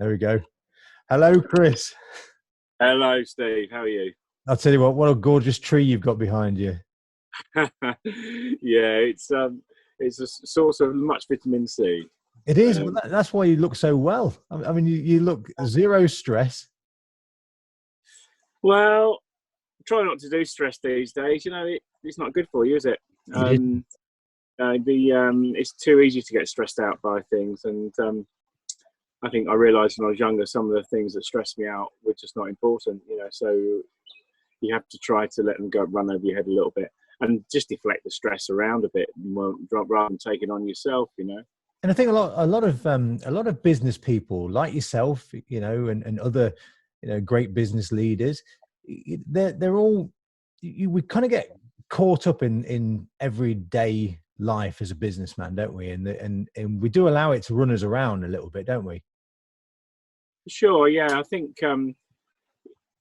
There we go. Hello, Chris. Hello, Steve. How are you? I'll tell you what a gorgeous tree you've got behind you. Yeah, it's a source of much vitamin C. It is. Well, that's why you look so well. I mean, you look zero stress. Well, try not to do stress these days. You know, it's not good for you, is it? It's too easy to get stressed out by things, and I think I realised when I was younger, some of the things that stressed me out were just not important. You know, so you have to try to let them run over your head a little bit, and just deflect the stress around a bit, rather than take it on yourself. You know. And I think a lot of business people like yourself, you know, and other, you know, great business leaders, they're all, we kind of get caught up in everyday life as a businessman, don't we? And we do allow it to run us around a little bit, don't we? Sure. Yeah, I think one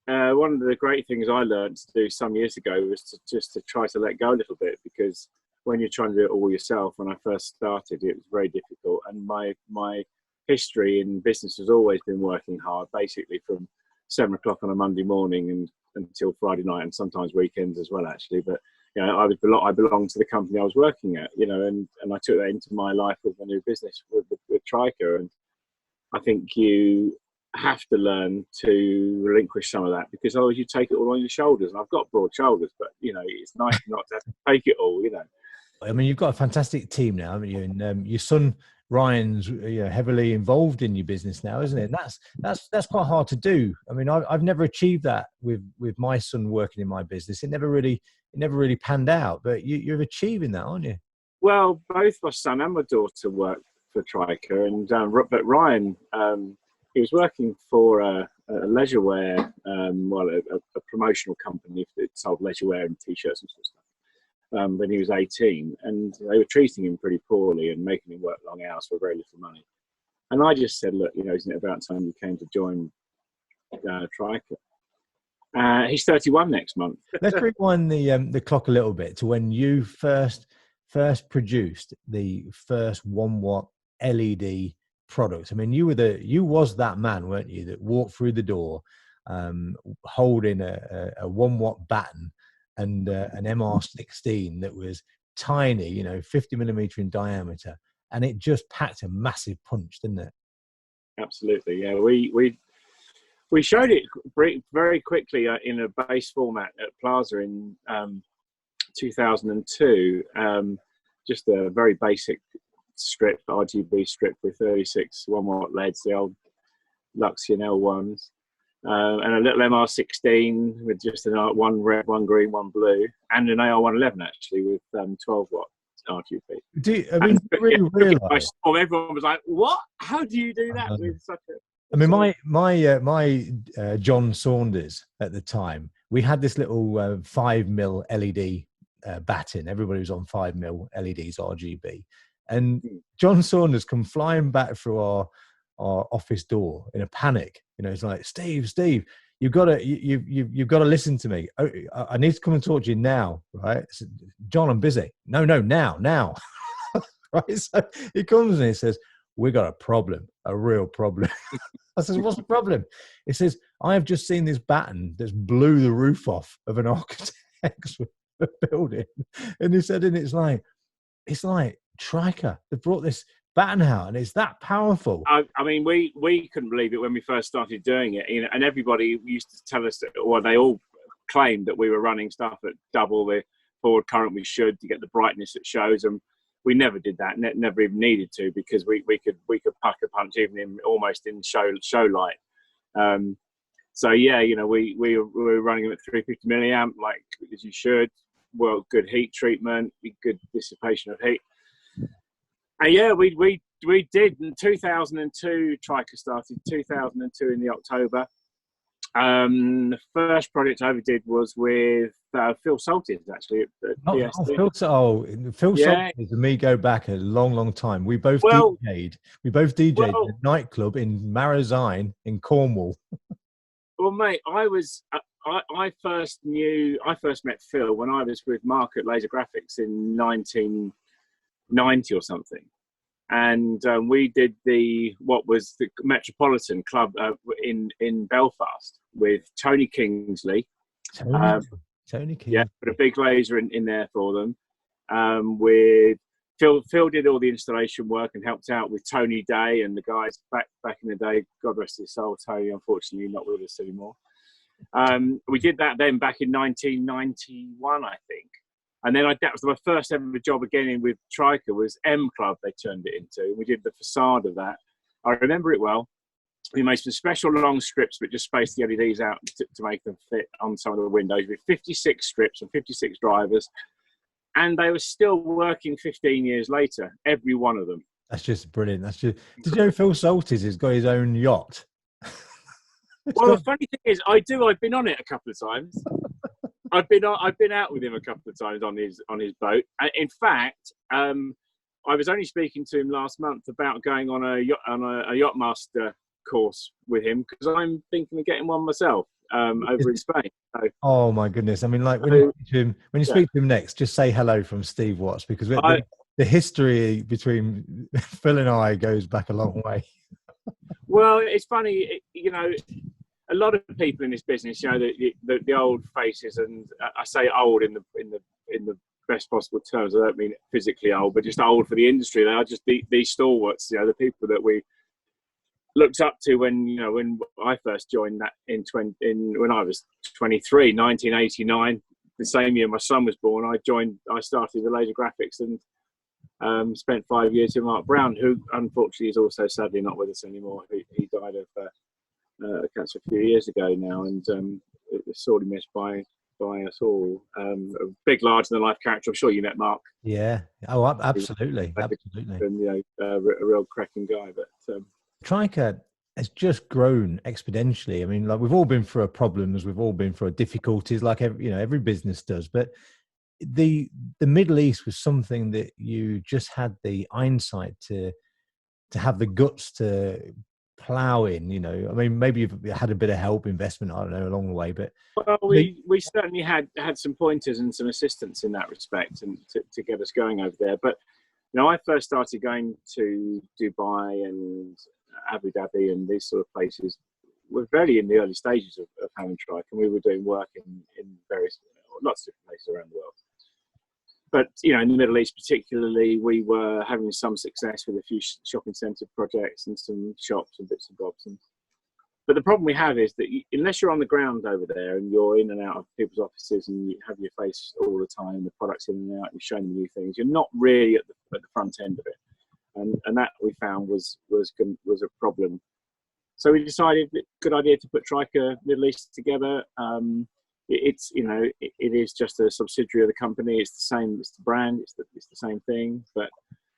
of the great things I learned to do some years ago was to try to let go a little bit, because when you're trying to do it all yourself, when I first started, it was very difficult. And my history in business has always been working hard, basically from 7 o'clock on a Monday morning and until Friday night, and sometimes weekends as well, actually. But you know, I belonged to the company I was working at, you know, and I took that into my life with my new business with TRYKA. And I think you have to learn to relinquish some of that, because otherwise you take it all on your shoulders. And I've got broad shoulders, but you know, it's nice not to have to take it all, you know. I mean, you've got a fantastic team now, haven't you? And your son Ryan's, you know, heavily involved in your business now, isn't it? And that's quite hard to do. I mean, I've never achieved that with my son working in my business. It never really panned out. But you're achieving that, aren't you? Well, both my son and my daughter work for TRYKA, and but Ryan, he was working for a leisure wear, a promotional company that sold leisure wear and t-shirts and sort of stuff. When he was 18, and they were treating him pretty poorly and making him work long hours for very little money. And I just said, look, you know, isn't it about time you came to join TRYKA? He's 31 next month. Let's rewind the clock a little bit to when you first produced the first 1-watt LED product. I mean, you was that man, weren't you, that walked through the door holding a 1-watt baton and an MR16 that was tiny, you know, 50 millimeter in diameter, and it just packed a massive punch, didn't it? Absolutely, yeah. We showed it very quickly in a base format at Plaza in 2002. Just a very basic strip, RGB strip with 36 1-watt LEDs, the old Luxian L1s. And a little MR16 with just one red, one green, one blue, and an AR111 actually with 12-watt RGB. I mean, really realize? Everyone was like, "What? How do you do that with such a?" I mean, my John Saunders at the time, we had this little 5mm LED baton. Everybody was on 5mm LEDs RGB, and John Saunders come flying back through our office door in a panic. You know, it's like, Steve, you've got to listen to me. I need to come and talk to you now, right? Said, John, I'm busy. No, now. Right? So he comes and he says, we got a problem, a real problem. I says, what's the problem? He says, I have just seen this baton that's blew the roof off of an architect's building. And he said, and it's like TRYKA. They brought this baton out, and it's that powerful. I mean, we couldn't believe it when we first started doing it, you know, and everybody used to tell us that, or they all claimed that we were running stuff at double the forward current we should to get the brightness it shows, and we never did that, never even needed to, because we could pack a punch even almost in show light. So yeah, you know, we were running them at 350 milliamp, like as you should. Well, good heat treatment, good dissipation of heat. And yeah, we did in 2002. TRYKA started 2002 in the October. The first project I ever did was with Phil Saltis, actually. Phil Saltis and me go back a long time. We both DJ'd. We both DJ'd in a nightclub in Marazine in Cornwall. Well, mate, I first met Phil when I was with Mark at Laser Graphics in 1990 or something, and we did what was the Metropolitan Club in Belfast with Tony Kingsley. Tony Kingsley. Yeah, put a big laser in there for them. With Phil did all the installation work and helped out with Tony Day and the guys back in the day. God rest his soul, Tony. Unfortunately, not with us anymore. We did that then back in 1991, I think. And then that was my first ever job again with TRYKA, was M Club they turned it into. We did the facade of that. I remember it well. We made some special long strips, but just spaced the LEDs out to make them fit on some of the windows with 56 strips and 56 drivers. And they were still working 15 years later, every one of them. That's just brilliant. Did you know Phil Saltis has got his own yacht? Well, the funny thing is, I've been on it a couple of times. I've been out with him a couple of times on his boat. In fact, I was only speaking to him last month about going on a yacht master course with him, because I'm thinking of getting one myself over in Spain. So, oh my goodness! I mean, like when you speak to him next, just say hello from Steve Watts, because the history between Phil and I goes back a long way. Well, it's funny, a lot of people in this business, the old faces, and I say old in the best possible terms. I don't mean physically old, but just old for the industry. They are just these stalwarts, the people that we looked up to when I first joined that when I was 23, 1989, the same year my son was born. I started with laser graphics and spent 5 years with Mark Brown, who unfortunately is also sadly not with us anymore. He died of cancer a few years ago now, and it was sorely missed by us all. A big, larger-than-life character. I'm sure you met Mark. Yeah. Oh, absolutely, absolutely. And a real cracking guy. But TRYKA has just grown exponentially. I mean, like, we've all been through problems, we've all been through difficulties, like every business does. But the Middle East was something that you just had the insight to have the guts to plow in. I mean, maybe you've had a bit of help, investment, I don't know, along the way. But we certainly had some pointers and some assistance in that respect, and to get us going over there. But I first started going to Dubai and Abu Dhabi and these sort of places. We're very in the early stages of having TRYKA, and we were doing work in lots of different places around the world. But in the Middle East particularly, we were having some success with a few shopping centre projects and some shops and bits and bobs. But the problem we have is that unless you're on the ground over there and you're in and out of people's offices and you have your face all the time, the products in and out, and you're showing them new things, you're not really at the front end of it. And that we found was a problem. So we decided that good idea to put TRYKA Middle East together. It is just a subsidiary of the company. It's the same. It's the brand. It's the same thing. But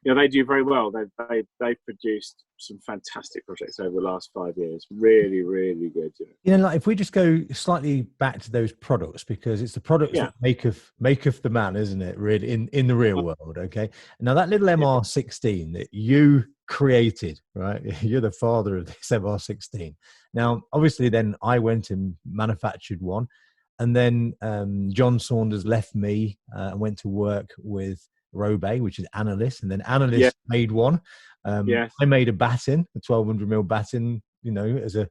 they do very well. They've produced some fantastic projects over the last 5 years. Really, really good. Like if we just go slightly back to those products, because it's the products that maketh the man, isn't it? Really, in the real world. Okay. Now that little MR16 that you created, right? You're the father of this MR16. Now, obviously, then I went and manufactured one. And then John Saunders left me and went to work with Robe, which is Analyst, and then Analyst made one. I made a baton, a 1200mm baton, as a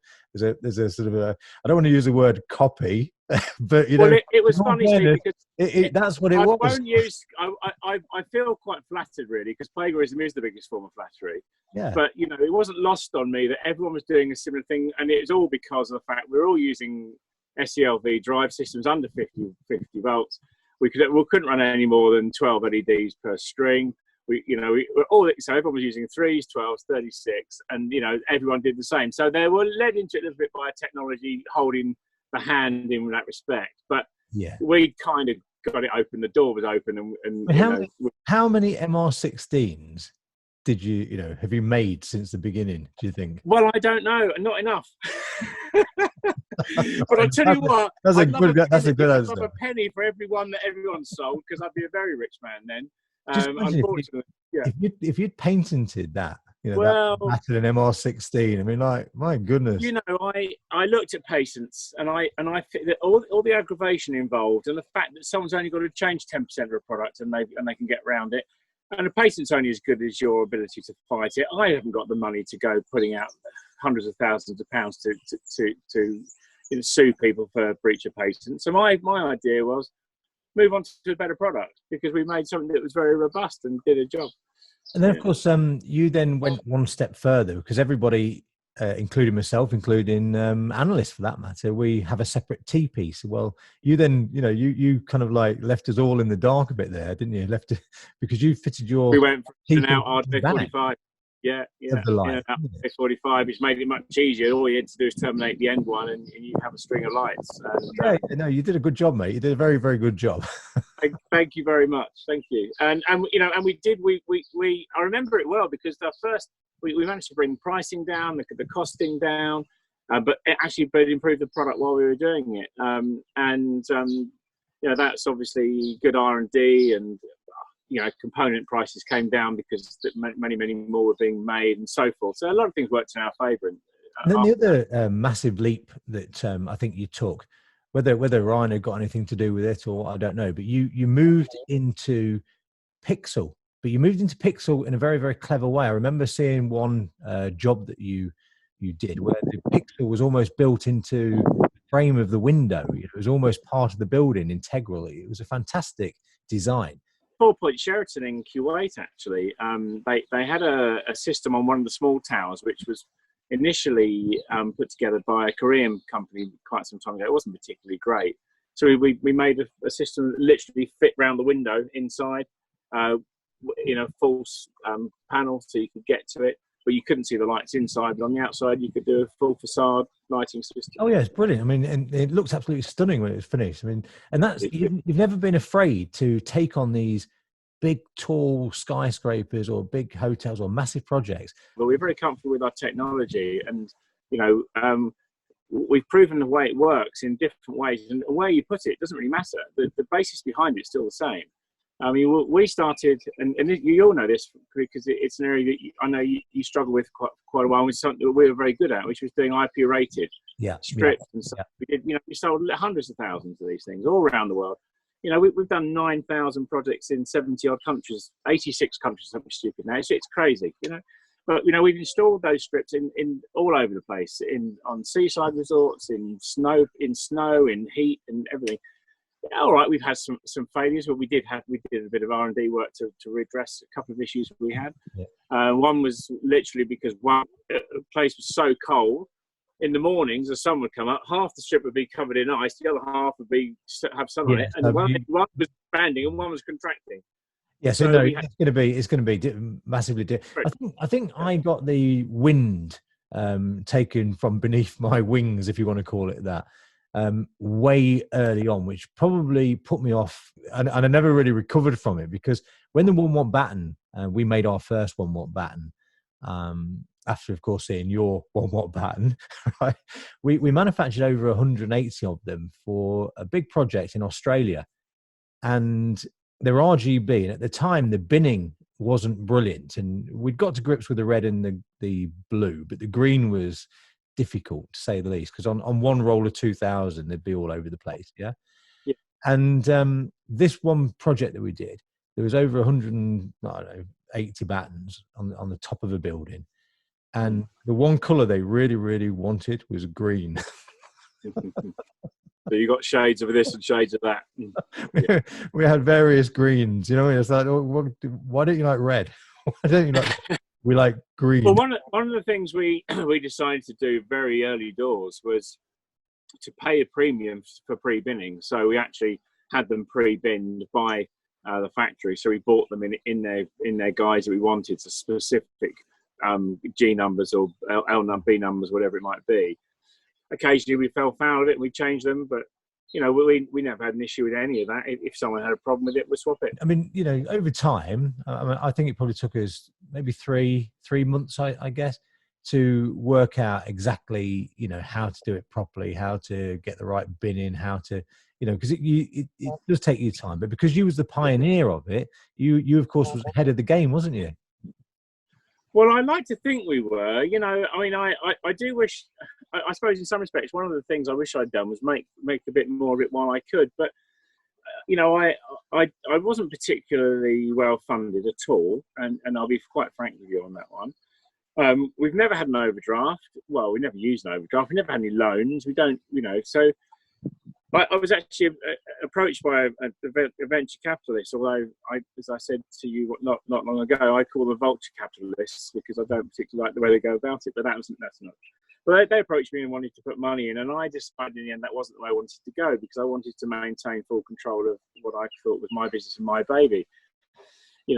sort of a, I don't want to use the word copy, but it was funny because that's what it was. I feel quite flattered really, because plagiarism is the biggest form of flattery. Yeah. But it wasn't lost on me that everyone was doing a similar thing, and it was all because of the fact we're all using SELV drive systems under 50 volts. We couldn't run any more than 12 LEDs per string. So everyone was using 3s, 12s, 36, and everyone did the same. So they were led into it a little bit by technology holding the hand in that respect. But we kind of got it open. The door was open, and how many MR16s did you have you made since the beginning, do you think? Well, I don't know. Not enough. But I tell you what, that's a good answer. I'd love a penny for everyone that everyone sold, because I'd be a very rich man then. Unfortunately, if you'd patented that, that baton and MR16, I mean, like, my goodness. I looked at patents, and I think that all the aggravation involved, and the fact that someone's only got to change 10% of a product and they can get around it. And a patent's only as good as your ability to fight it. I haven't got the money to go putting out hundreds of thousands of pounds to sue people for breach of patent. So my idea was move on to a better product, because we made something that was very robust and did a job. And then, of course, you then went one step further, because everybody, including myself, including analysts for that matter, we have a separate T piece. Well, you then, you kind of like left us all in the dark a bit there, didn't you? Because you fitted your. We went for an out RJ45. Yeah. Of the light. RJ45, which made it much easier. All you had to do is terminate the end one, and you have a string of lights. And, no, you did a good job, mate. You did a very, very good job. Thank you very much. Thank you. And I remember it well, because the first we managed to bring pricing down, the costing down, but it actually improved the product while we were doing it. That's obviously good R&D, and component prices came down because many more were being made and so forth. So a lot of things worked in our favour. And then the other massive leap that I think you took, whether Ryan had got anything to do with it or I don't know, but you moved into Pixel. But you moved into Pixel in a very, very clever way. I remember seeing one job that you did where the Pixel was almost built into the frame of the window. It was almost part of the building, integrally. It was a fantastic design. 4 Point Sheraton in Kuwait, actually, they had a system on one of the small towers, which was initially put together by a Korean company quite some time ago. It wasn't particularly great. So we made a system that literally fit round the window inside, false panel, so you could get to it, but you couldn't see the lights inside. But on the outside, you could do a full facade lighting system. Oh yeah, it's brilliant. I mean, and it looks absolutely stunning when it's finished. I mean, and that's you've never been afraid to take on these big, tall skyscrapers or big hotels or massive projects. But we're very comfortable with our technology, and we've proven the way it works in different ways, and where you put it doesn't really matter. The basis behind it's still the same. I mean, we started, and you all know this because it's an area that I know you struggle with quite a while. It's something that we were very good at, which was doing IP rated strips and stuff. Yeah. We sold hundreds of thousands of these things all around the world. We've done 9,000 projects in 70 odd countries, 86 countries, something stupid now. It's crazy, But we've installed those strips in all over the place, on seaside resorts, in snow, in heat, and everything. All right, we've had some failures, but we did a bit of R&D work to redress a couple of issues we had. Yeah. One was literally because one place was so cold. In the mornings, the sun would come up, half the strip would be covered in ice, the other half would have sun on it, and one was expanding and one was contracting. Yeah, so no, it's going to be massively different. I think I got the wind taken from beneath my wings, if you want to call it that, way early on, which probably put me off, and I never really recovered from it, because when the 1-watt baton, we made our first 1-watt baton, after, of course, seeing your 1-watt baton, right? We manufactured over 180 of them for a big project in Australia, and they're RGB, and at the time the binning wasn't brilliant, and we'd got to grips with the red and the blue, but the green was difficult, to say the least, because on one roll of 2000 they'd be all over the place. Yeah. And this one project that we did, there was over 180 batons on the top of a building, and the one color they really, really wanted was green. So you got shades of this and shades of that. We had various greens, it's like, why don't you like red? Why don't you like we like green? Well, one of the things we decided to do very early doors was to pay a premium for pre-binning. So we actually had them pre-binned by the factory. So we bought them in their guise that we wanted, so specific G numbers or L B numbers, whatever it might be. Occasionally we fell foul of it and we changed them, but we never had an issue with any of that. If someone had a problem with it, we'd swap it. I mean, over time, I think it probably took us maybe three months, I guess, to work out exactly, how to do it properly, how to get the right bin in, how to, because it does take you time. But because you was the pioneer of it, you of course was ahead of the game, wasn't you? Well, I like to think we were. I do wish. I suppose in some respects, one of the things I wish I'd done was make a bit more of it while I could. But I wasn't particularly well funded at all, and I'll be quite frank with you on that one. We've never had an overdraft. Well, we never used an overdraft. We never had any loans. We don't, so I was actually approached by a venture capitalist, although as I said to you not long ago, I call them vulture capitalists because I don't particularly like the way they go about it, but that's not. But they approached me and wanted to put money in, and I decided in the end that wasn't the way I wanted to go, because I wanted to maintain full control of what I thought was my business and my baby. I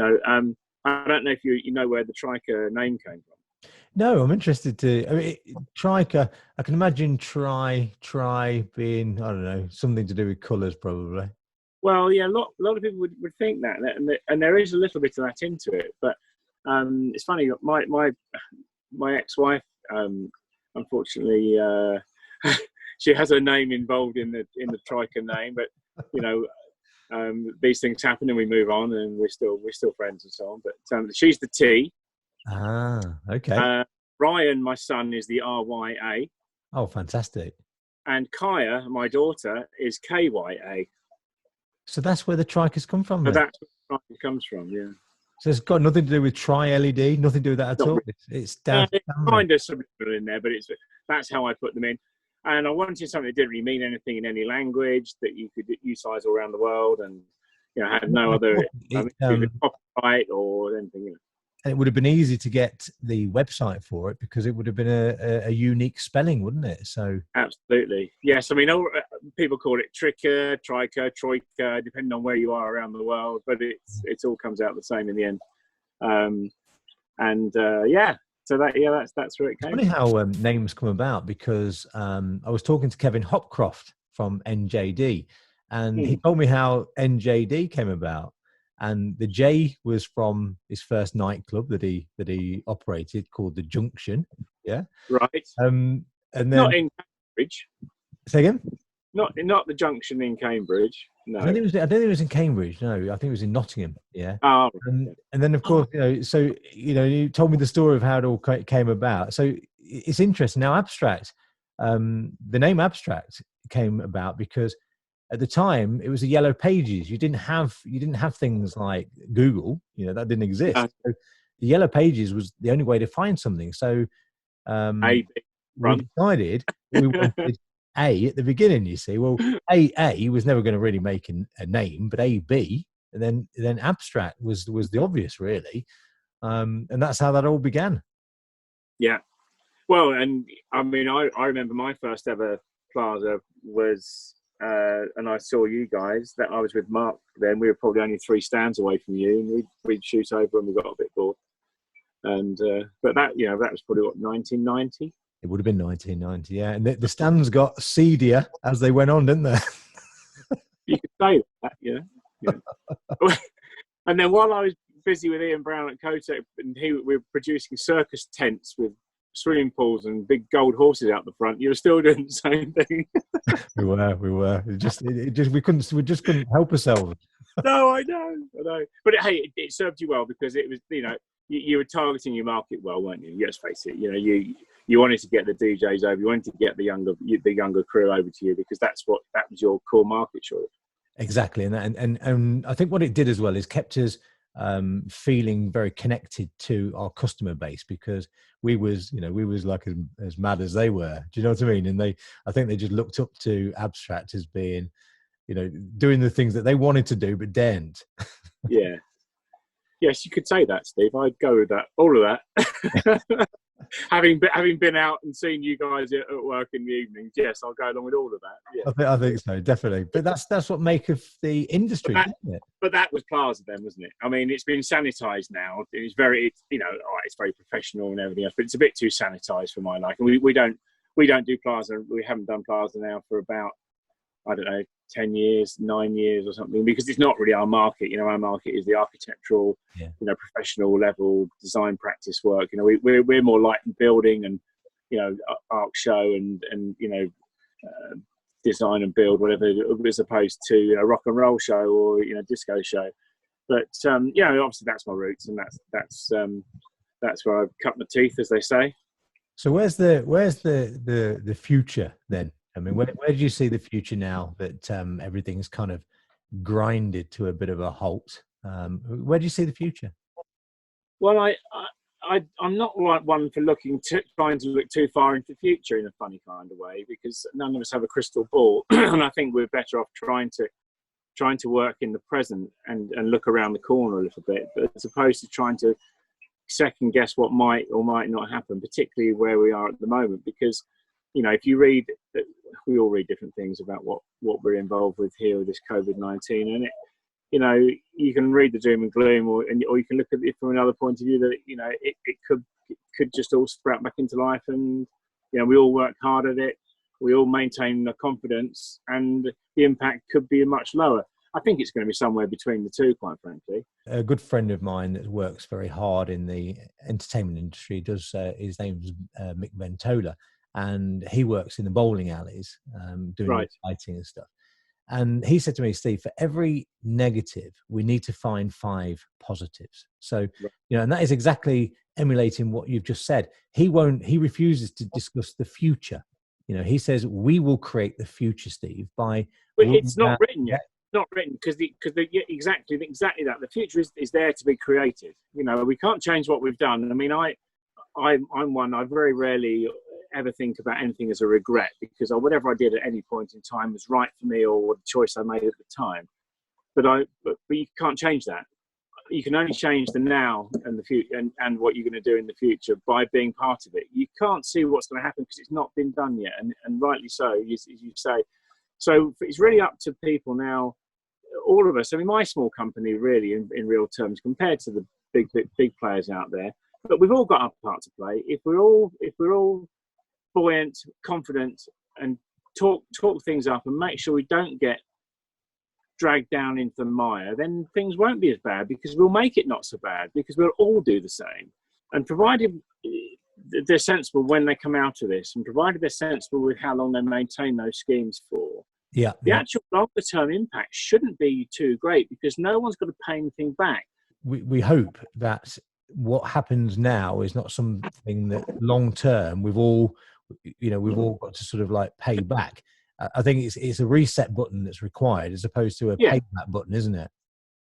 don't know if you know where the TRYKA name came from. No, I'm interested to. I mean, TRYKA. I can imagine try being, I don't know, something to do with colours, probably. Well, yeah, a lot of people would think that, and there is a little bit of that into it. But it's funny. My ex-wife, unfortunately, she has her name involved in the TRYKA name. But these things happen, and we move on, and we're still friends and so on. But she's the T. Ah, okay. Ryan, my son, is the RYA. Oh, fantastic. And Kaya, my daughter, is KYA. So that's where the TRYKA's come from. So that's where the TRYKA comes from, yeah. So it's got nothing to do with LED, nothing to do with that at all. Really. It's down. It's kind of subliminal in there, but that's how I put them in. And I wanted something that didn't really mean anything in any language, that you could utilize all around the world, and had no other copyright or anything. And it would have been easy to get the website for it, because it would have been a unique spelling, wouldn't it? So absolutely, yes. I mean, people call it TRYKA, depending on where you are around the world, but it all comes out the same in the end. So that's where it came. It's funny how names come about, because I was talking to Kevin Hopcroft from NJD, and he told me how NJD came about. And the J was from his first nightclub that he operated, called the Junction. Yeah. Right. And then not in Cambridge. Say again? Not the Junction in Cambridge. No. I don't think it was in Cambridge. No, I think it was in Nottingham. Yeah. Oh. And then of course, you told me the story of how it all came about. So it's interesting. Now, Abstract, the name Abstract came about because at the time it was the Yellow Pages. You didn't have things like Google, that didn't exist. So the Yellow Pages was the only way to find something. So we decided we wanted A at the beginning, you see. Well, A was never going to really make a name, but AB, and then Abstract was the obvious, really. And that's how that all began. Yeah. Well, and I mean, I remember my first ever plaza was, and I saw you guys, that I was with Mark then. We were probably only 3 stands away from you, and we'd shoot over and we got a bit bored. And but that was probably 1990. It would have been 1990, yeah. And the stands got seedier as they went on, didn't they? You could say that, yeah. And then while I was busy with Ian Brown at Kotek, and we were producing circus tents with swimming pools and big gold horses out the front, you were still doing the same thing. we were. We just couldn't help ourselves. No, I know. But hey, it served you well, because it was, you were targeting your market well, weren't you? Let's face it. You wanted to get the DJs over. You wanted to get the younger crew over to you, because that was your core market, surely. Exactly, and I think what it did as well is kept us feeling very connected to our customer base, because we was like as mad as they were. Do you know what I mean? And I think they just looked up to Abstract as being, doing the things that they wanted to do but daren't. Yeah. Yes, you could say that, Steve. I'd go with that. All of that. having been out and seen you guys at work in the evenings, yes, I'll go along with all of that. Yeah. I think so, definitely. But that's what makes of the industry, isn't it? But that was Plaza then, wasn't it? I mean, it's been sanitised now. It's very professional and everything else, but it's a bit too sanitised for my liking. We don't do Plaza. We haven't done Plaza now for about, I don't know, 10 years, 9 years or something, because it's not really our market. Our market is the architectural, professional level design practice work. We're more light and building and, arc show and design and build, whatever, as opposed to rock and roll show or, disco show. But, obviously that's my roots, and that's where I've cut my teeth, as they say. So where's the future then? I mean, where do you see the future now that everything's kind of grinded to a bit of a halt. Where do you see the future? Well, I'm not one for trying to look too far into the future in a funny kind of way, because none of us have a crystal ball, and I think we're better off trying to work in the present and look around the corner a little bit, but as opposed to trying to second guess what might or might not happen, particularly where we are at the moment. Because, you know, if you read, we all read different things about what we're involved with here with this COVID-19, and you know, you can read the doom and gloom, or you can look at it from another point of view, that, you know, it could just all sprout back into life, and, you know, we all work hard at it, we all maintain the confidence, and the impact could be much lower. I think it's going to be somewhere between the two, quite frankly. A good friend of mine that works very hard in the entertainment industry does, his name's Mick Ventola, and he works in the bowling alleys, doing lighting and stuff. And he said to me, Steve, for every negative, we need to find 5 positives. So, you know, and that is exactly emulating what you've just said. He refuses to discuss the future. You know, he says, we will create the future, Steve, by... Well, it's not written yet. Not written, because exactly that. The future is there to be created. You know, we can't change what we've done. I mean, I'm one, I very rarely ever think about anything as a regret, because whatever I did at any point in time was right for me, or the choice I made at the time. But you can't change that. You can only change the now and the future, and what you're going to do in the future, by being part of it. You can't see what's going to happen because it's not been done yet, and rightly so, as you say. So it's really up to people now, all of us. I mean, my small company, really, in real terms, compared to the big players out there, but we've all got our part to play. If we're all buoyant, confident, and talk things up, and make sure we don't get dragged down into the mire, then things won't be as bad, because we'll make it not so bad, because we'll all do the same. And provided they're sensible when they come out of this, and provided they're sensible with how long they maintain those schemes for, the actual longer term impact shouldn't be too great, because no one's got to pay anything back. We hope that what happens now is not something that long term we've all got to sort of like pay back. I think it's a reset button that's required, as opposed to a payback button, isn't it?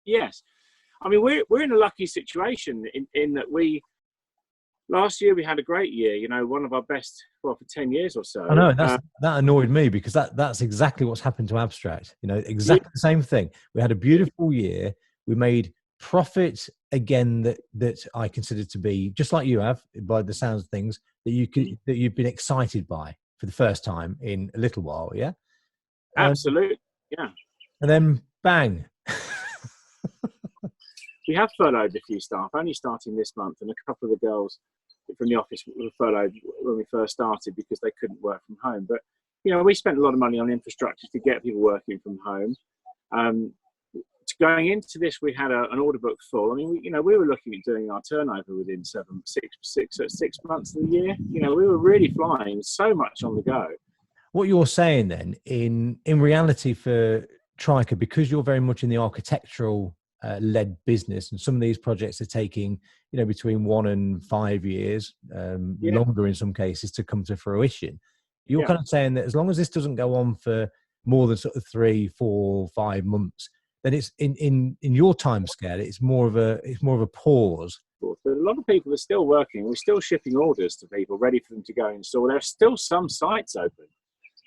Yes. I mean, we're in a lucky situation in that last year we had a great year, you know, one of our best, for 10 years or so. I know, that annoyed me, because that's exactly what's happened to Abstract. You know, exactly the same thing. We had a beautiful year. We made profit again that I consider to be, just like you have, by the sounds of things, that you've been excited by for the first time in a little while. Yeah. Absolutely. Yeah. And then bang. We have furloughed a few staff, only starting this month, and a couple of the girls from the office were furloughed when we first started because they couldn't work from home. But, you know, we spent a lot of money on infrastructure to get people working from home. Going into this, we had an order book full. I mean, we were looking at doing our turnover within 6 months of the year. You know, we were really flying, so much on the go. What you're saying then, in reality for TRYKA, because you're very much in the architectural led business, and some of these projects are taking, you know, between 1 and 5 years, longer in some cases, to come to fruition. You're kind of saying that as long as this doesn't go on for more than sort of 3, 4, 5 months, then it's in your time scale, it's more of a pause. But a lot of people are still working. We're still shipping orders to people, ready for them to go install. There's still some sites open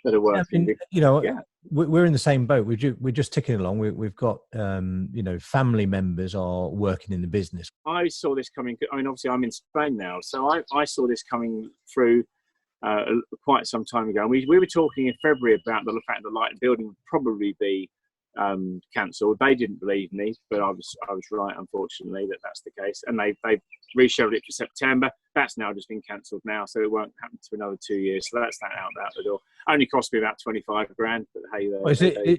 that are working. You know, we're in the same boat. We're just ticking along. We've got, you know, family members are working in the business. I saw this coming. I mean, obviously, I'm in Spain now, so I saw this coming through quite some time ago. We were talking in February about the fact that light and building would probably be cancelled. They didn't believe me, but I was right, unfortunately, that's the case. And they rescheduled it for September. That's now just been cancelled now, so it won't happen for another 2 years. So that's that out the door. Only cost me about 25 grand, but hey,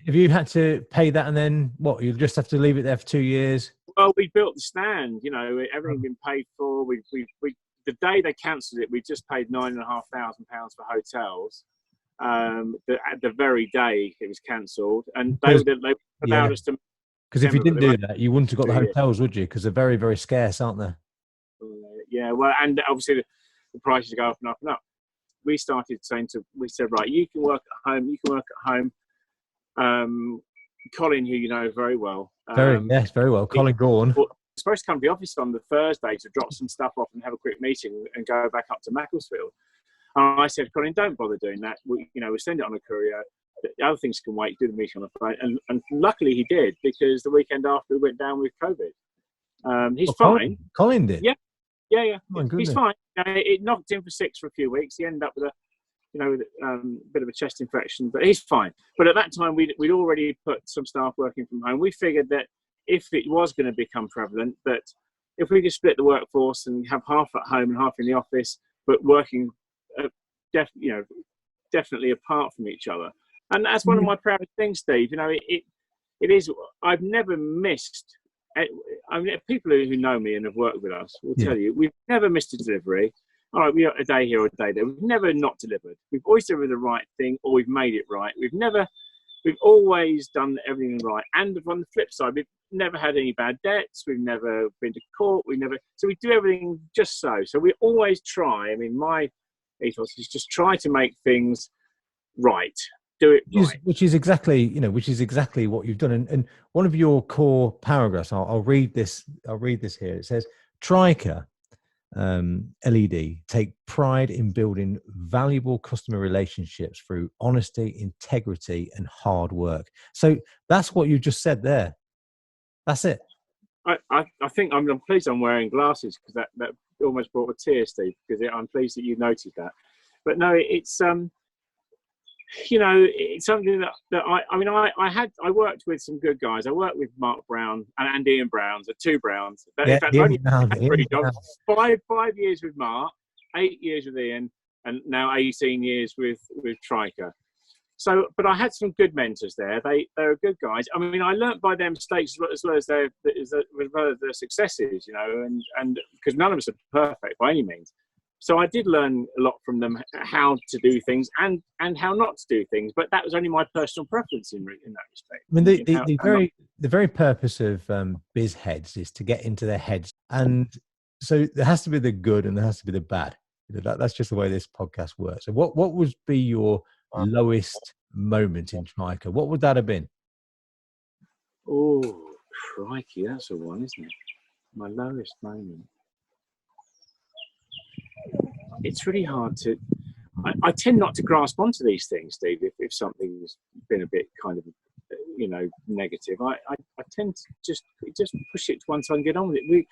if you had to pay that, and then what, you'll just have to leave it there for 2 years? Well, we built the stand, you know, everything been paid for. We the day they cancelled it, we just paid £9,500 for hotels. At the very day it was cancelled, and they allowed us to. Because if you didn't do that, you wouldn't have got the hotels, would you? Because they're very, very scarce, aren't they? Yeah, well, and obviously the prices go up and up and up. We said, right, you can work at home. Colin, who you know very well. Yes, very well. Colin Gorn. Was supposed to come to the office on the Thursday to drop some stuff off and have a quick meeting and go back up to Macclesfield. And I said, Colin, don't bother doing that. We'll send it on a courier. The other things can wait. Do the meeting on the phone. And luckily he did, because the weekend after we went down with COVID. He's fine. Colin did? Yeah. Oh, he's fine. It knocked him for 6 for a few weeks. He ended up with a bit of a chest infection, but he's fine. But at that time, we'd already put some staff working from home. We figured that if it was going to become prevalent, that if we could split the workforce and have half at home and half in the office, but working definitely apart from each other. And that's one of my proudest things, Steve. It is. I've never missed. I mean, people who know me and have worked with us will tell you we've never missed a delivery. All right, we got a day here or a day there. We've never not delivered. We've always delivered the right thing, or we've made it right. We've always done everything right. And on the flip side, we've never had any bad debts. We've never been to court. So we do everything just so. So we always try. I mean, my ethos is just try to make things right. Do it right. Which is exactly what you've done. And one of your core paragraphs, I'll read this here. It says, TRYKA LED take pride in building valuable customer relationships through honesty, integrity, and hard work. So that's what you just said there. That's it. I think I'm pleased I'm wearing glasses, because that almost brought a tear, Steve, because I'm pleased that you noted that. But no, it's it's something that I worked with some good guys. I worked with Mark Brown and Ian Brown, the two Browns. In fact, only 5 years with Mark, 8 years with Ian, and now 18 years with TRYKA. So, but I had some good mentors there. They were good guys. I mean, I learnt by their mistakes as well as their successes, and because none of us are perfect by any means. So I did learn a lot from them, how to do things and how not to do things. But that was only my personal preference in that respect. I mean, the very purpose of BizzHeadz is to get into their heads, and so there has to be the good and there has to be the bad. That's just the way this podcast works. So what would be your lowest moment in TRYKA? What would that have been? Oh, crikey, that's a one, isn't it? My lowest moment. It's really hard to. I tend not to grasp onto these things, Steve. If something's been a bit kind of, negative, I tend to just push it to one side and get on with it.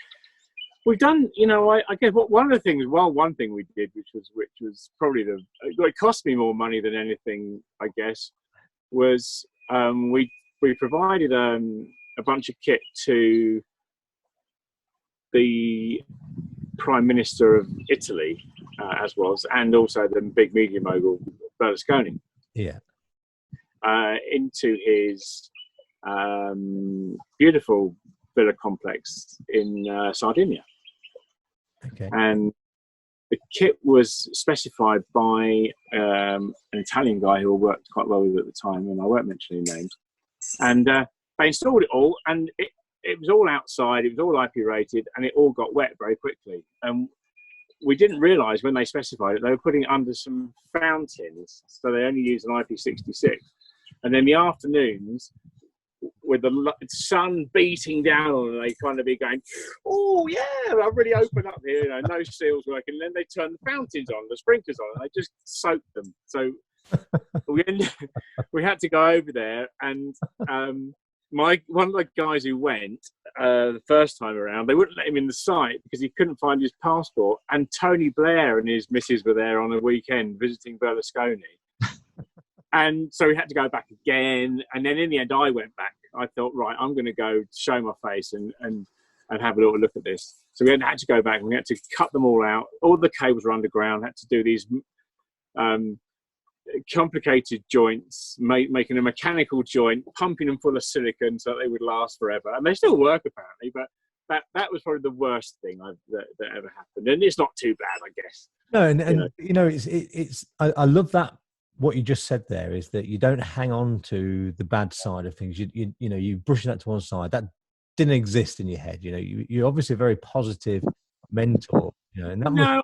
We've done, I guess one of the things. Well, one thing we did, which was probably it cost me more money than anything, I guess, was we provided a bunch of kit to the Prime Minister of Italy, and also the big media mogul Berlusconi. Yeah. Into his beautiful villa complex in Sardinia. Okay. And the kit was specified by an Italian guy who I worked quite well with at the time, and I won't mention any names. And they installed it all, and it was all outside, it was all IP rated, and it all got wet very quickly. And we didn't realise when they specified it, they were putting it under some fountains, so they only used an IP66. And then the afternoons, with the sun beating down on them, they kind of be going, oh yeah, I've really opened up here, no seals working. And then they turn the fountains on, the sprinklers on, and they just soak them. So we had to go over there, and one of the guys who went the first time around, they wouldn't let him in the site because he couldn't find his passport. And Tony Blair and his missus were there on a weekend visiting Berlusconi. And so we had to go back again. And then in the end, I went back. I thought, right, I'm going to go show my face and have a little look at this. So we had to go back and we had to cut them all out. All the cables were underground, had to do these complicated joints, making a mechanical joint, pumping them full of silicon so that they would last forever. And they still work apparently, but that was probably the worst thing that ever happened. And it's not too bad, I guess. No, and I love that. What you just said there is that you don't hang on to the bad side of things. You brush that to one side. That didn't exist in your head. You're obviously a very positive mentor. And that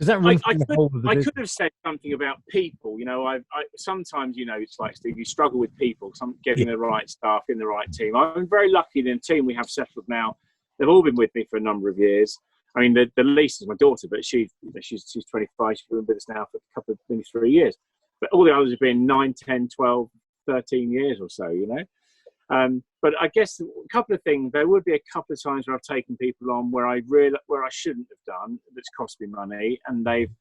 Does that run through the whole of the I business? could have said something about people. You know, I sometimes, you know, it's like, Steve, you struggle with people, getting the right staff in the right team. I'm very lucky in the team we have settled now. They've all been with me for a number of years. I mean, the least is my daughter, but she's 25. She's been with us now for a couple of, maybe 3 years. But all the others have been 9, 10, 12, 13 years or so, you know. But I guess a couple of things. There would be a couple of times where I've taken people on where I shouldn't have done. That's cost me money, and they've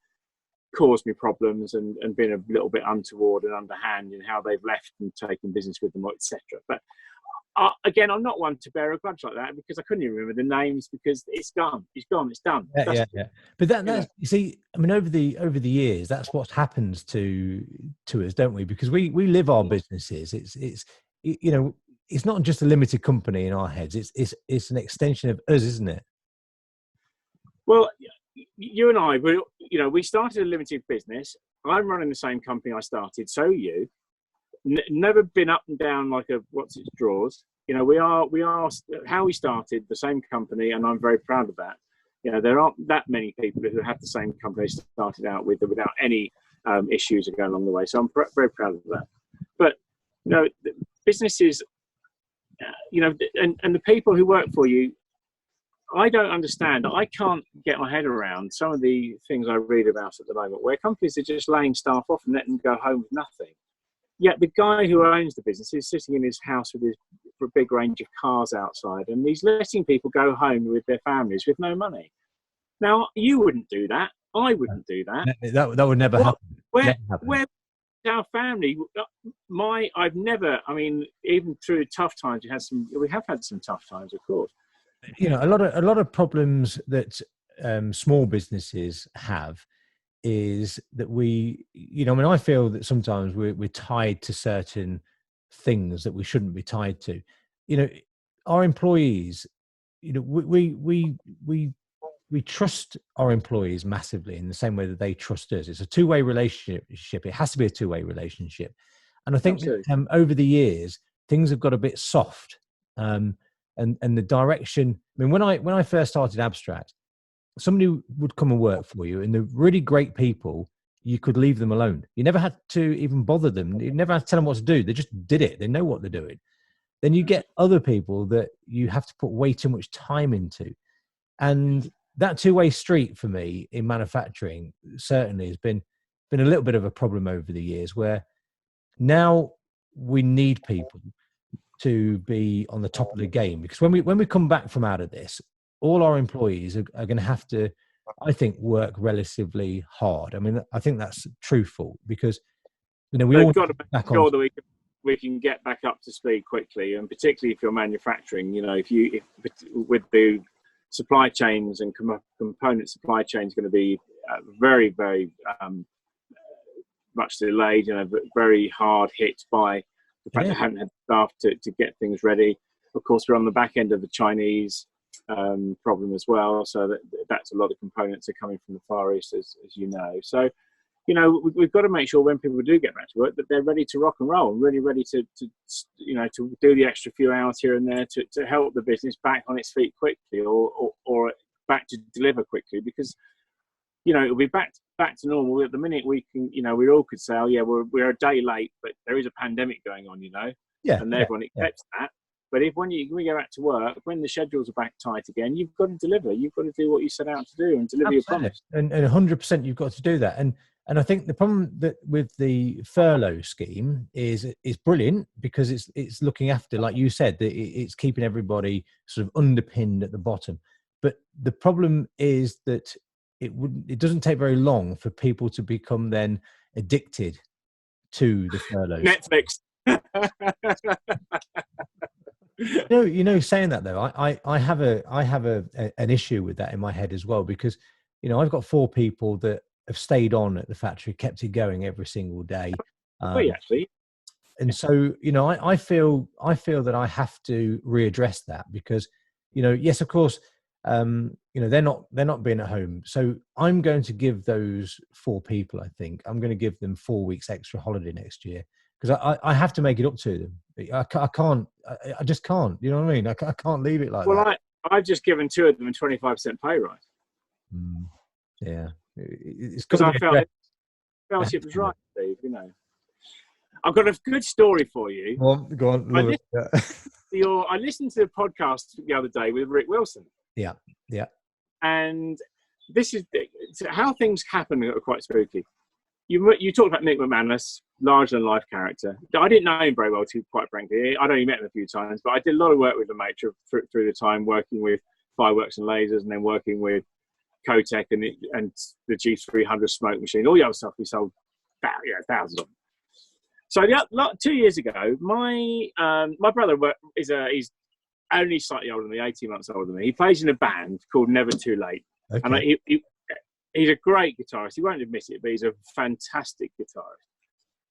caused me problems and been a little bit untoward and underhand in how they've left and taken business with them, etc. But again, I'm not one to bear a grudge like that, because I couldn't even remember the names, because it's gone. It's gone. It's done. Yeah. But that's, you see, I mean, over the years, that's what happens to us, don't we? Because we live our businesses. It's you know, it's not just a limited company in our heads. It's an extension of us, isn't it? Well, you and I, we started a limited business. I'm running the same company I started. So you. Never been up and down like a what's its drawers. You know, we are how we started the same company, and I'm very proud of that. You know, there aren't that many people who have the same company they started out with without any issues going along the way. So I'm very proud of that. But you know, businesses, you know, and the people who work for you, I don't understand. I can't get my head around some of the things I read about at the moment, where companies are just laying staff off and letting them go home with nothing. Yet the guy who owns the business is sitting in his house with a big range of cars outside, and he's letting people go home with their families with no money. Now, you wouldn't do that. I wouldn't do that. That would never happen. Where our family? I've never. I mean, even through tough times, we have had some tough times, of course. You know, a lot of problems that small businesses have is that you know, I mean, I feel that sometimes we're tied to certain things that we shouldn't be tied to. You know, our employees, you know, we trust our employees massively in the same way that they trust us. It's a two-way relationship. It has to be a two-way relationship. And I think over the years, things have got a bit soft. And the direction, I mean, when I first started Abstract, somebody would come and work for you, and the really great people, you could leave them alone. You never had to even bother them. You never had to tell them what to do. They just did it. They know what they're doing. Then you get other people that you have to put way too much time into. And that two-way street for me in manufacturing certainly has been a little bit of a problem over the years, where now we need people to be on the top of the game, because when we come back from out of this, all our employees are going to have to, I think, work relatively hard. I mean, I think that's truthful, because, you know, we've got to make sure that we can get back up to speed quickly, and particularly if you're manufacturing, you know, if with the supply chains and component supply chains going to be very, very much delayed, you know, very hard hit by the fact they haven't had staff to get things ready. Of course, we're on the back end of the Chinese problem as well, so that's a lot of components are coming from the Far East, as you know. So, you know, we've got to make sure when people do get back to work that they're ready to rock and roll, really ready to you know, to do the extra few hours here and there to help the business back on its feet quickly, or back to deliver quickly, because, you know, it'll be back to normal. At the minute, we can, you know, we all could say, oh yeah, we're a day late, but there is a pandemic going on, you know, and everyone accepts that. But when you go back to work, when the schedules are back tight again, you've got to deliver. You've got to do what you set out to do and deliver your promise. And 100% you've got to do that. And I think the problem that with the furlough scheme is brilliant, because it's looking after, like you said, that it's keeping everybody sort of underpinned at the bottom. But the problem is that it doesn't take very long for people to become then addicted to the furlough. Netflix. You know, saying that though, I have an issue with that in my head as well, because, you know, I've got 4 people that have stayed on at the factory, kept it going every single day. Actually. And so, you know, I feel that I have to readdress that, because, you know, yes, of course, you know, they're not being at home. So I'm going to give those 4 people, I think, I'm going to give them 4 weeks extra holiday next year, because I have to make it up to them. I just can't, you know what I mean? I can't leave it like that. Well, I've just given 2 of them a 25% pay rise. Yeah. It's got because to I be felt it was right, Steve. You know, I've got a good story for you. Go on. Love it. Yeah. I listened to a podcast the other day with Rick Wilson. Yeah. And this is how things happen are quite spooky. You talked about Mick McManus, larger than life character. I didn't know him very well, too, quite frankly. I'd only met him a few times, but I did a lot of work with the mate through the time, working with Fireworks and Lasers, and then working with Kotek and the G300 smoke machine, all the other stuff we sold, thousands of them. So 2 years ago, my brother he's only slightly older than me, 18 months older than me. He plays in a band called Never Too Late. Okay. And he's a great guitarist. He won't admit it, but he's a fantastic guitarist.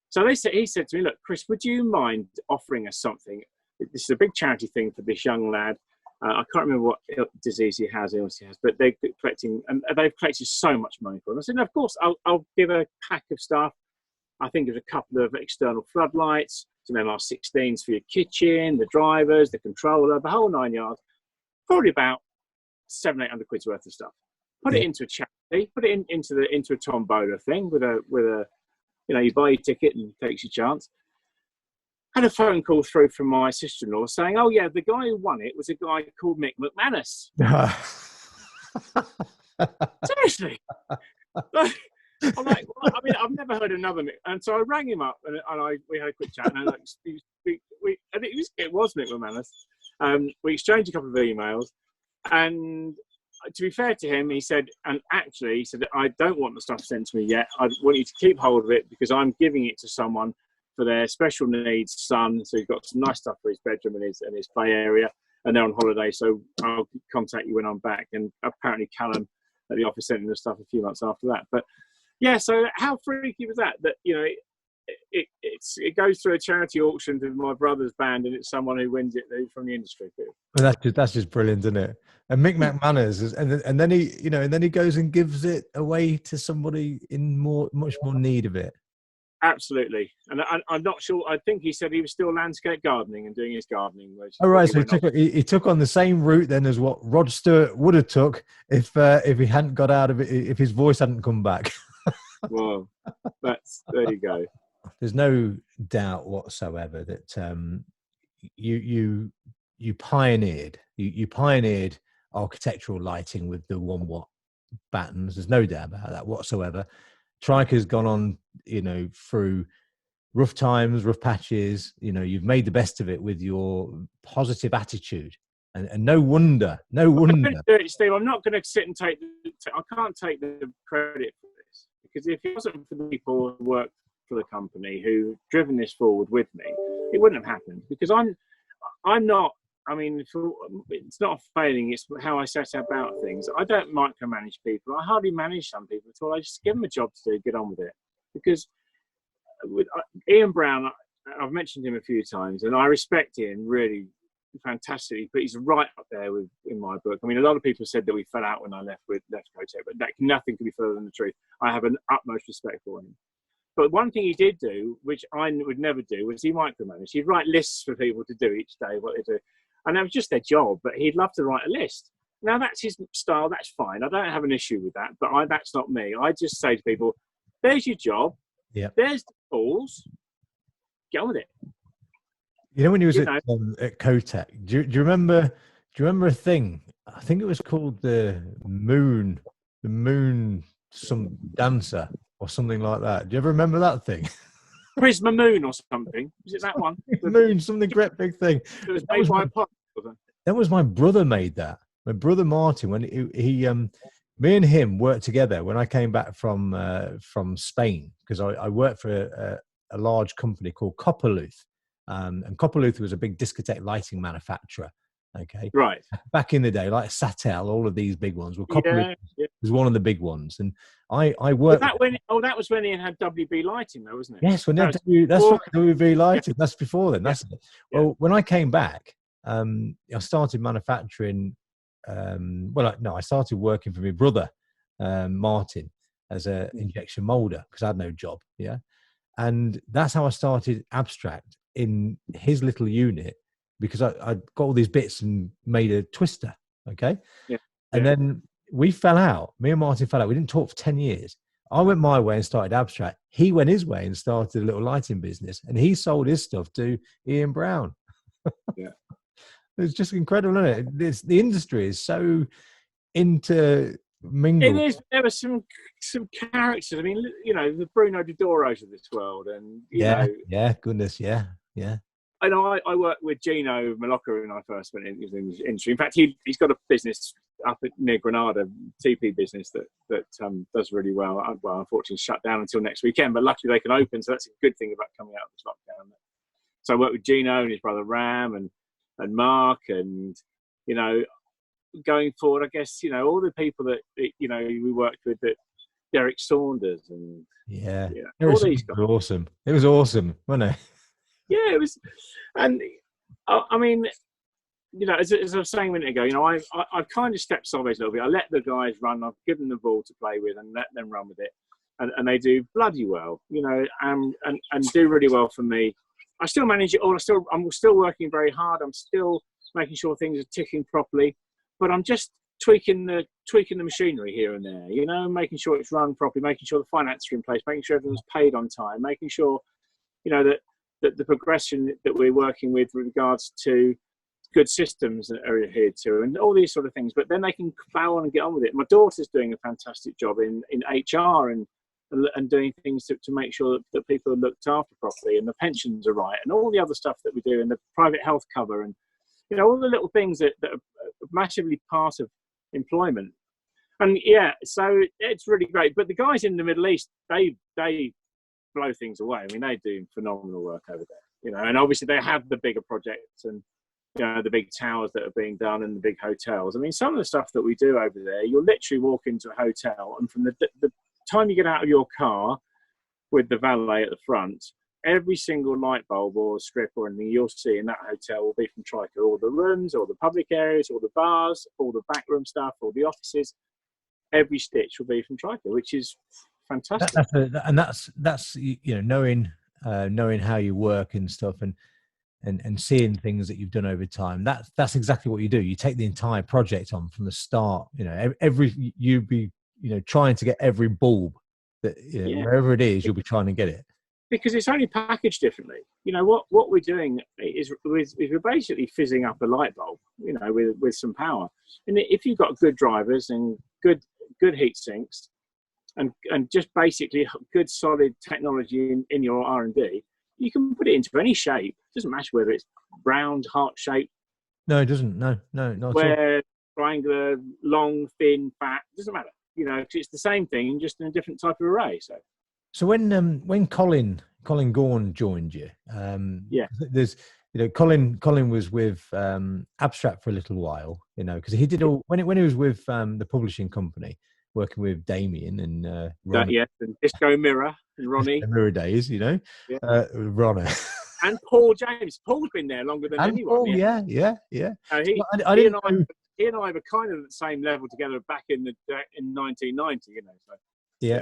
So he said to me, look, Chris, would you mind offering us something? This is a big charity thing for this young lad. I can't remember what disease he has, but they've collected so much money for him. I said, no, of course, I'll give a pack of stuff. I think there's a couple of external floodlights, some MR16s for your kitchen, the drivers, the controller, the whole 9 yards. Probably about 700-800 quid's worth of stuff. Put it into a charity. Put it into a tombola thing with a you buy your ticket and takes your chance. Had a phone call through from my sister-in-law saying, "Oh yeah, the guy who won it was a guy called Mick McManus." Seriously. I'm like, well, I mean, I've never heard another Mick, and so I rang him up and we had a quick chat, and it was Mick McManus. We exchanged a couple of emails, and to be fair to him, he said, I don't want the stuff sent to me yet. I want you to keep hold of it because I'm giving it to someone for their special needs son. So he's got some nice stuff for his bedroom and his play area, and they're on holiday. So I'll contact you when I'm back. And apparently Callum at the office sent him the stuff a few months after that. But yeah, so how freaky was that? That it goes through a charity auction to my brother's band, and it's someone who wins it from the industry. Well, that's just brilliant, isn't it? And Mick McManus is, and then he goes and gives it away to somebody in much more need of it. Absolutely, and I'm not sure. I think he said he was still landscape gardening and doing his gardening. Oh right, so he took on the same route then as what Rod Stewart would have took if he hadn't got out of it, if his voice hadn't come back. Well, there you go. There's no doubt whatsoever that you pioneered architectural lighting with the 1 watt batons. There's no doubt about that whatsoever. TRYKA's gone on, through rough times, rough patches. You've made the best of it with your positive attitude, and no wonder. Steve, I'm not going to sit and I can't take the credit for this, because if it wasn't for the people who work for the company who've driven this forward with me, it wouldn't have happened. Because I'm not. I mean, it's not a failing, it's how I set about things. I don't micromanage people. I hardly manage some people at all. I just give them a job to do, get on with it. Because with Ian Brown, I've mentioned him a few times, and I respect Ian really fantastically, but he's right up there in my book. I mean, a lot of people said that we fell out when I left Kotek, but nothing could be further than the truth. I have an utmost respect for him. But one thing he did do, which I would never do, was he micromanaged. He'd write lists for people to do each day, what they do. And that was just their job, but he'd love to write a list. Now, that's his style, that's fine. I don't have an issue with that, but that's not me. I just say to people, there's your job, there's the tools, get on with it. When he was at Kotek, do you remember a thing? I think it was called the moon some dancer or something like that. Do you ever remember that thing? Prisma Moon or something. Was it that one? Moon, something great big thing. It was made by a pot. That was my brother made that. My brother Martin, when he me and him worked together when I came back from Spain, because I worked for a large company called Copperluth. And Copperluth was a big discotheque lighting manufacturer. Okay. Right. Back in the day, like Satel, all of these big ones. Well, Copperluth was one of the big ones. And I worked. That was when he had WB lighting, though, wasn't it? Yes, when that's right, WB lighting. That's before then. That's it. Well, when I came back, I started manufacturing. I started working for my brother, Martin, as an injection molder because I had no job. Yeah, and that's how I started Abstract in his little unit, because I got all these bits and made a twister. Okay. Yeah. And then we fell out. Me and Martin fell out. We didn't talk for 10 years. I went my way and started Abstract. He went his way and started a little lighting business, and he sold his stuff to Ian Brown. Yeah. It's just incredible, isn't it? The industry is so intermingled. It is. There were some characters. I mean, you know, the Bruno Didoros of this world, and you know, goodness, yeah. I know I worked with Gino Malocca when I first went into the industry. In fact, he's got a business up near Granada, TP business that does really well. Well, unfortunately, shut down until next weekend, but luckily they can open, so that's a good thing about coming out of this lockdown. So I worked with Gino and his brother Ram and Mark, and you know, going forward, I guess, you know, all the people that you know we worked with, that Derek Saunders and all these guys. Awesome. It was awesome, wasn't it? Yeah, it was. And I mean, you know, as I was saying a minute ago, you know, I've kind of stepped sideways a little bit. I let the guys run. I've given them the ball to play with and let them run with it, and they do bloody well, you know, and do really well for me. I still manage it all. I'm still working very hard. I'm still making sure things are ticking properly, but I'm just tweaking the machinery here and there, you know, making sure it's run properly, making sure the finance are in place, making sure everyone's paid on time, making sure, you know, that the progression that we're working with regards to good systems that are adhered to, and all these sort of things. But then they can plow on and get on with it. My daughter's doing a fantastic job in HR and doing things to make sure that people are looked after properly and the pensions are right and all the other stuff that we do, and the private health cover, and you know, all the little things that are massively part of employment. And yeah, so it's really great. But the guys in the Middle East, they blow things away. I mean, they do phenomenal work over there, you know, and obviously they have the bigger projects and, you know, the big towers that are being done and the big hotels. I mean, some of the stuff that we do over there, you'll literally walk into a hotel, and from the time you get out of your car with the valet at the front, every single light bulb or strip or anything you'll see in that hotel will be from TRYKA. All the rooms, all the public areas, all the bars, all the backroom stuff, all the offices, every stitch will be from TRYKA, which is fantastic. That's you know, knowing how you work and stuff, and seeing things that you've done over time. That's exactly what you do. You take the entire project on from the start. You know, you'd be, you know, trying to get every bulb that, you know, wherever it is, you'll be trying to get it. Because it's only packaged differently. You know, what we're doing is we're basically fizzing up a light bulb, you know, with some power. And if you've got good drivers and good heat sinks and just basically good solid technology in your R&D, you can put it into any shape. It doesn't matter whether it's round, heart shaped. No, it doesn't. No, not where at all. Triangular, long, thin, fat. It doesn't matter. You know, it's the same thing, just in a different type of array. So when Colin Gaughan joined you, there's, you know, Colin was with Abstract for a little while, you know, because he did all when he was with the publishing company, working with Damien and Ronnie. And Disco Mirror and Ronnie. Mirror days, you know, Ronnie. And Paul James. Paul's been there longer than anyone. Paul, yeah. He and I were kind of at the same level together back in 1990, you know. So yeah.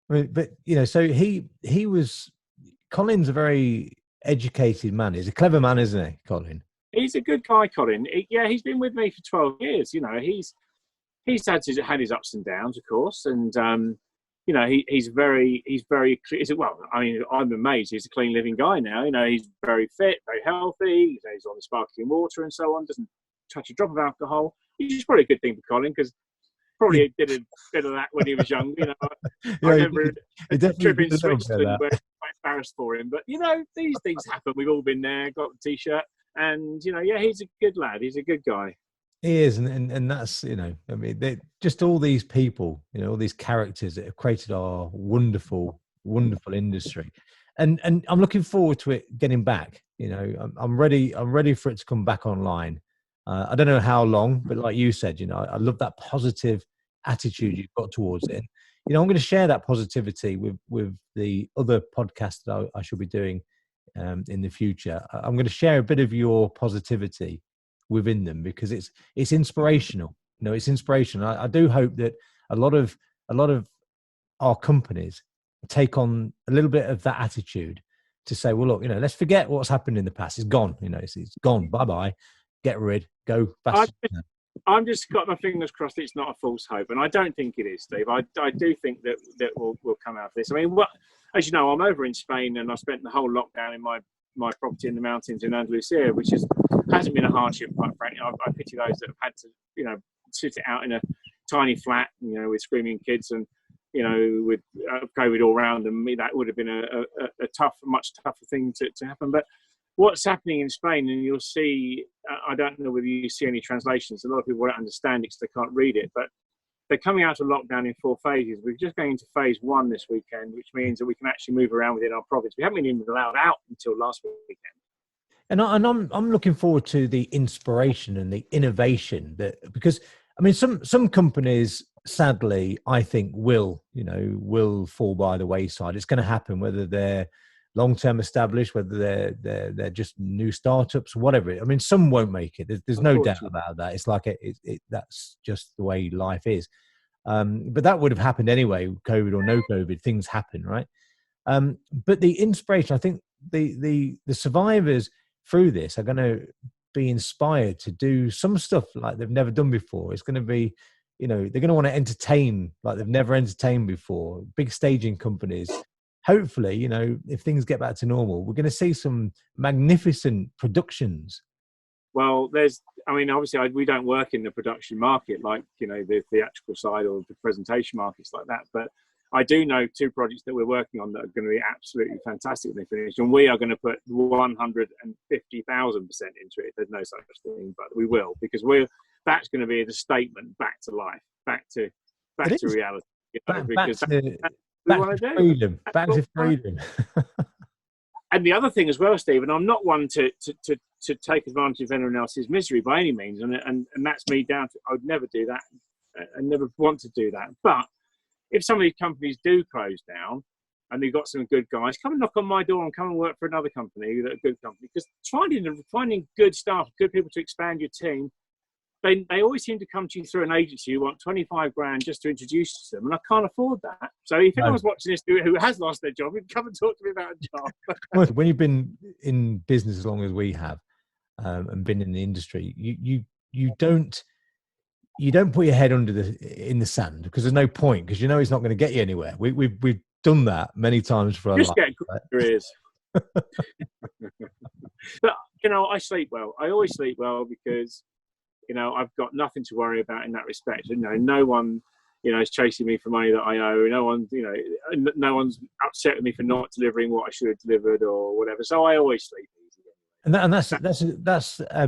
I mean, but you know, so Colin's a very educated man. He's a clever man, isn't he, Colin? He's a good guy, Colin. He's been with me for 12 years. You know, he's had his ups and downs, of course, and you know, he's very well. I mean, I'm amazed. He's a clean living guy now. You know, he's very fit, very healthy. He's on the sparkling water and so on. Doesn't touch a drop of alcohol. Which is probably a good thing for Colin, because probably did a bit of that when he was young. You know, I remember a trip in Switzerland where I was quite embarrassed for him. But you know, these things happen. We've all been there. Got the T-shirt, and you know, he's a good lad. He's a good guy. He is, and that's, you know, I mean, just all these people, you know, all these characters that have created our wonderful industry, and I'm looking forward to it getting back. You know, I'm ready for it to come back online. I don't know how long, but like you said, you know, I love that positive attitude you've got towards it. And, you know, I'm going to share that positivity with the other podcasts that I shall be doing in the future. I'm going to share a bit of your positivity within them, because it's inspirational. You know, it's inspirational. I do hope that a lot of our companies take on a little bit of that attitude to say, well, look, you know, let's forget what's happened in the past. It's gone. You know, it's gone. Bye bye. Get rid. Go fast. I'm just got my fingers crossed it's not a false hope, and I don't think it is, Steve. I do think that we'll come out of this. I mean, as you know, I'm over in Spain, and I spent the whole lockdown in my property in the mountains in Andalusia, which hasn't been a hardship, quite frankly. I pity those that have had to, sit it out in a tiny flat, with screaming kids and, with COVID all around them. That would have been a much tougher thing to happen. But what's happening in Spain, and you'll see, I don't know whether you see any translations. A lot of people won't understand it because they can't read it, but they're coming out of lockdown in 4 phases. We're just going into phase 1 this weekend, which means that we can actually move around within our province. We haven't been even allowed out until last weekend. And I'm looking forward to the inspiration and the innovation because I mean, some companies, sadly, I think will fall by the wayside. It's going to happen, whether they're long-term established, whether they're just new startups, whatever. I mean, some won't make it. There's no doubt about that. It's like that's just the way life is. But that would have happened anyway, COVID or no COVID. Things happen, right? But the inspiration, I think, the survivors through this are going to be inspired to do some stuff like they've never done before. It's going to be, they're going to want to entertain like they've never entertained before. Big staging companies. Hopefully, if things get back to normal, we're going to see some magnificent productions. Well, obviously we don't work in the production market like, the theatrical side or the presentation markets like that. But I do know 2 projects that we're working on that are going to be absolutely fantastic when they finish. And we are going to put 150,000% into it. There's no such thing, but we will, because that's going to be the statement back to life, back to reality. Back to freedom. And the other thing as well, Steve, and I'm not one to take advantage of anyone else's misery by any means, and that's me down to, I would never do that. I never want to do that. But if some of these companies do close down and they've got some good guys, come and knock on my door and come and work for another company, a good company, because finding good staff, good people to expand your team, they always seem to come to you through an agency who want 25 grand just to introduce you to them, and I can't afford that. So if anyone's watching this who has lost their job, come and talk to me about a job. When you've been in business as long as we have, and been in the industry, you don't put your head in the sand, because there's no point, because it's not going to get you anywhere. We've done that many times for our life. Just get good careers. But I sleep well. I always sleep well because I've got nothing to worry about in that respect. No one is chasing me for money that I owe. No one's upset with me for not delivering what I should have delivered or whatever. So I always sleep easy. And that's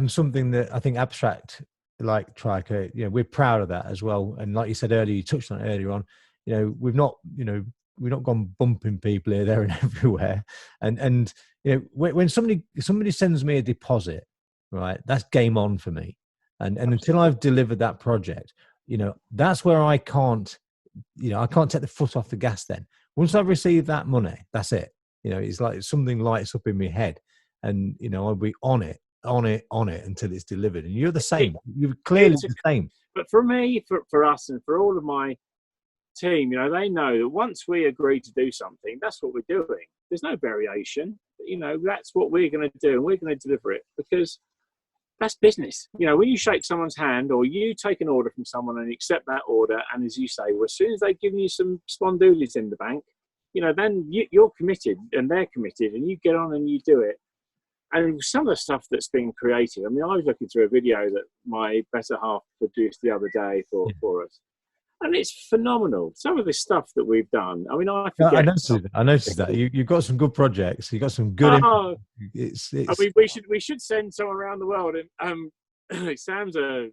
something that I think Abstract, like TRYKA, we're proud of that as well. And like you said earlier, you touched on it earlier on, we've not gone bumping people here, there and everywhere. And when somebody sends me a deposit, right, that's game on for me. And until I've delivered that project, that's where I can't take the foot off the gas then. Once I've received that money, that's it. It's like something lights up in my head, and, I'll be on it until it's delivered. And you're the same. You're clearly the same. But for me, for us, and for all of my team, they know that once we agree to do something, that's what we're doing. There's no variation. That's what we're going to do, and we're going to deliver it, because that's business. When you shake someone's hand or you take an order from someone and accept that order, and as you say, well, as soon as they've given you some spondoolies in the bank, then you're committed and they're committed, and you get on and you do it. And some of the stuff that's been created, I was looking through a video that my better half produced the other day for us. And it's phenomenal. Some of the stuff that we've done. I noticed that. You've got some good projects. You've got some good. We should send some around the world. And Sam's got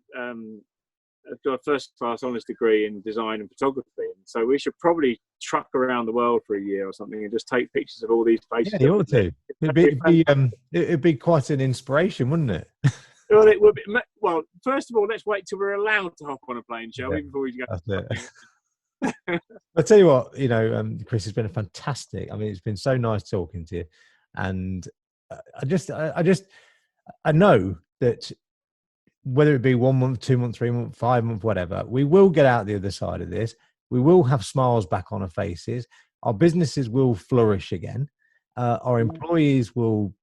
a first-class honours degree in design and photography, and so we should probably truck around the world for a year or something and just take pictures of all these places. Yeah, you ought to. It'd be quite an inspiration, wouldn't it? Well, it would be. Well, first of all, let's wait till we're allowed to hop on a plane, shall we? Before we go. That's it. I'll tell you what, Chris, it's been a fantastic. It's been so nice talking to you, and I know that whether it be 1 month, 2 months, 3 months, 5 months, whatever, we will get out the other side of this. We will have smiles back on our faces. Our businesses will flourish again. Our employees will,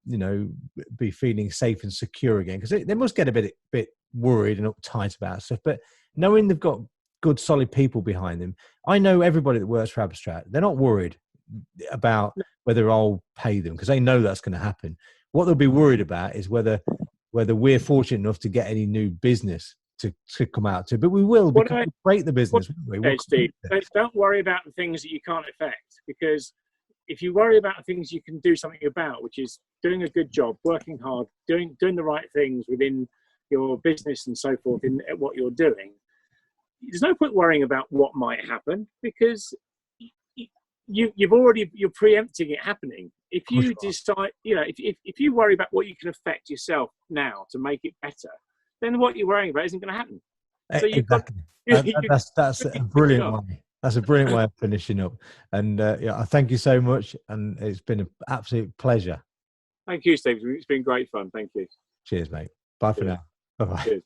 be feeling safe and secure again, because they must get a bit worried and uptight about stuff. But knowing they've got good, solid people behind them, I know everybody that works for Abstract, they're not worried about whether I'll pay them, because they know that's going to happen. What they'll be worried about is whether we're fortunate enough to get any new business to come out to. But we will, because we break the business. Steve, don't worry about the things that you can't affect, because if you worry about the things you can do something about, which is doing a good job, working hard, doing the right things within your business and so forth in what you're doing, there's no point worrying about what might happen, because you're preempting it happening. If you decide, if you worry about what you can affect yourself now to make it better, then what you're worrying about isn't going to happen. So exactly. That's a brilliant way. That's a brilliant way of finishing up. And I thank you so much. And it's been an absolute pleasure. Thank you, Steve. It's been great fun. Thank you. Cheers, mate. Bye for now. Bye-bye. Cheers.